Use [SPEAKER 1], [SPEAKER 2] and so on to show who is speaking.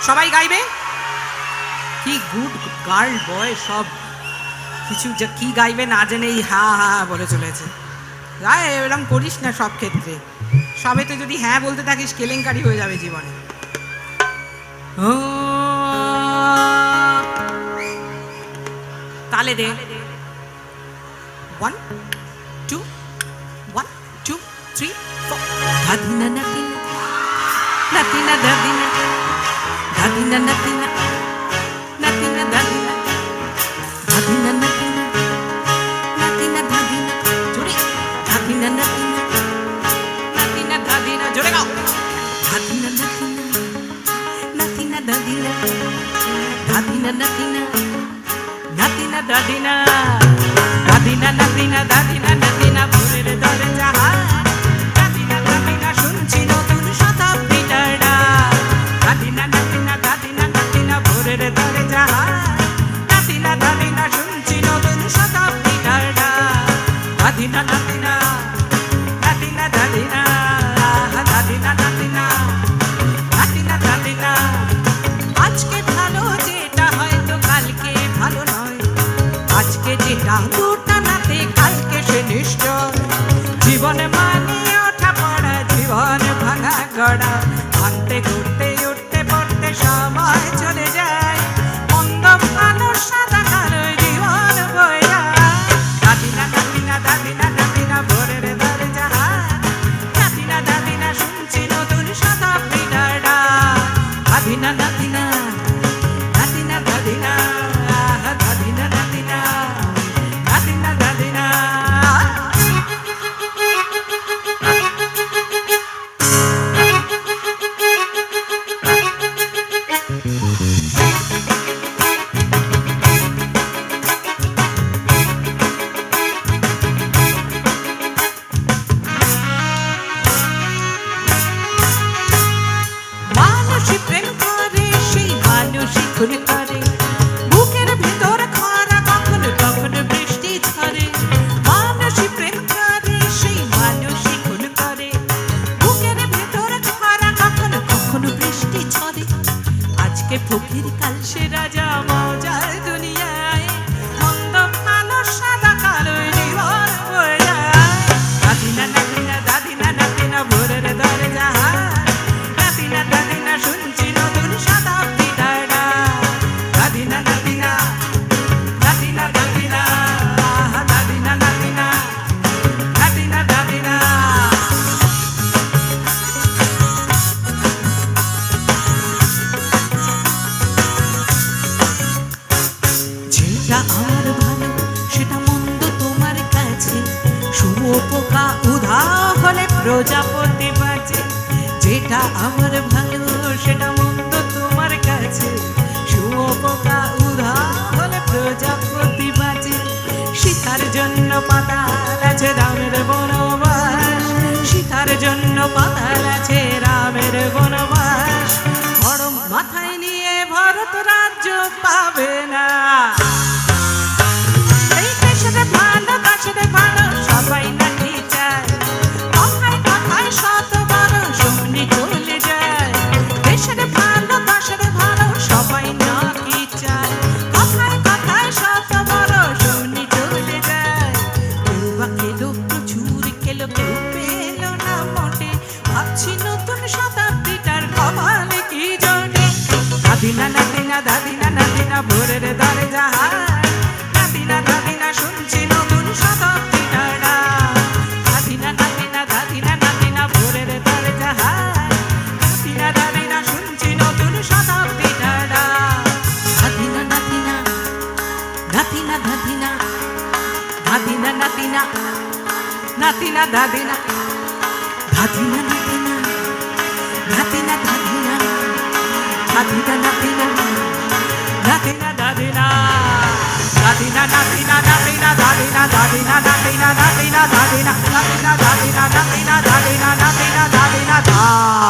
[SPEAKER 1] সবাই গাইবে। কি গুড গার্ল বয়, সব কিছু যে কি গাইবে না জেনেই হা হা বলে চলেছে। গায়ে এরকম করিস না সব ক্ষেত্রে, সবেতে যদি হ্যাঁ বলতে থাকিস কেলেঙ্কারি হয়ে যাবে জীবনে। তালে দে 1 2 1 2 3 4 ধাদিনা নাতিনা নাতিনা ধাদিনা ধাদিনা নাতিনা নাতিনা ধাদিনা ধাদিনা নাতিনা নাতিনা ধাদিনা জোরে ধাদিনা নাতিনা নাতিনা ধাদিনা জোরে গাও ধাদিনা নাতিনা নাতিনা ধাদিনা ধাদিনা নাতিনা নাতিনা ধাদিনা ধাদিনা নাতিনা ধাদিনা নাতিনা ভোরের দরজা ধাদিনা ধাদিনা শুনছি নতুন শতাব্দীটার ডাক ধাদিনা নাতিনা ধাদিনা নাতিনা ভোরের দরজা ধাদিনা ধাদিনা শুনছি নতুন শতাব্দীটার ডাক ধাদিনা নাতিনা নাতিনা ধাদিনা ধাদিনা নাতিনা নাতিনা ধাদিনা। আজকে ভালো যেটা হয়তো কালকে ভালো নয়, আজকে যেটা দুটা নাতে কালকে সে নিশ্চয়। জীবনে মানিয়ে ওঠা পড়া, জীবন ভাঙা গড়া, ভাঙতে ঘুরতে উঠতে পড়তে সময় চলে যায়। মন্দ ভালো সাদা কালো জীবন বইয়া দাদিনা দাদিনা দাদিনা দাদিনা ভোরের দরজা দাদিনা দাদিনা শুনছি নতুন শতাব্দীটার ডাক দাদিনা দাদিনা দাদিনা দাদিনা দাদিনা দাদিনা দাদিনা দাদিনা। মানুষই প্রেম করে, সেই মানুষই খুন করে, বুকের ভেতর খরা কখনো কখনো বৃষ্টি ঝরে। মানুষই প্রেম করে, সেই মানুষই খুন করে, বুকের ভেতর খরা কখনো কখনো বৃষ্টি ঝরে। আজকে ফকির কাল সে রাজা মজার দুনিয়ায়, মন্দ ভালো সাদা কালো জীবন বইয়া দাদিনা নাতিনা দাদিনা নাতিনা ভোরের দরজা দাদিনা দাদিনা শুনছি নতুন শতাব্দীটার ডাক দাদিনা নাতিনা দাদিনা দাদিনা দাদিনা নাতিনা দাদিনা দাদিনা। যেটা আমার ভালো সেটা মন্দ তোমার কাছে, শুঁয়োপোকা উধা হলে প্রজাপতি বাঁচে। যেটা আমার ভালো সেটা মন্দ তোমার কাছে, শুঁয়োপোকা উধা হলে প্রজাপতি বাঁচে। সীতার জন্য পাতাল আছে রামের বনবাস, সীতার জন্য পাতাল আছে রামের বনবাস। ধর্ম মাথায় নিয়ে ভরত রাজ্য পাবে না। এই দেশের ভালো দেশের ভালো সবাই নাকি চায়, কথায় কথায় শত বড় শুনি চলে যায়। দেশের ভালো দেশের ভালো সবাই নাকি চায়, কথায় কথায় শত বড় শুনি চলে যায়। কেউ বা খেলো প্রচুর খেলো, কেউ পেল না মোটে, ভাবছি নতুন শতাব্দীটার কপালে কি জোটে। দাদিনা নাতিনা দাদিনা নাতিনা ভোরের দরজা দাদিনা দাদিনা শুনছি নতুন শতাব্দীটার ডাক দাদিনা নাতিনা দাদিনা নাতিনা ভোরের দরজা দাদিনা দাদিনা শুনছি নতুন শতাব্দীটার ডাক দাদিনা নাতিনা নাতিনা দাদিনা দাদিনা নাতিনা নাতিনা দাদিনা দাদিনা নাতিনা নাতিনা দাদিনা দাদিনা নাতিনা নাতিনা দাদিনা দাদিনা নাতিনা নাতিনা দাদিনা দাদিনা নাতিনা নাতিনা দাদিনা নাতিনা দাদিনা নাতিনা দাদিনা নাতিনা দাদিনা দা।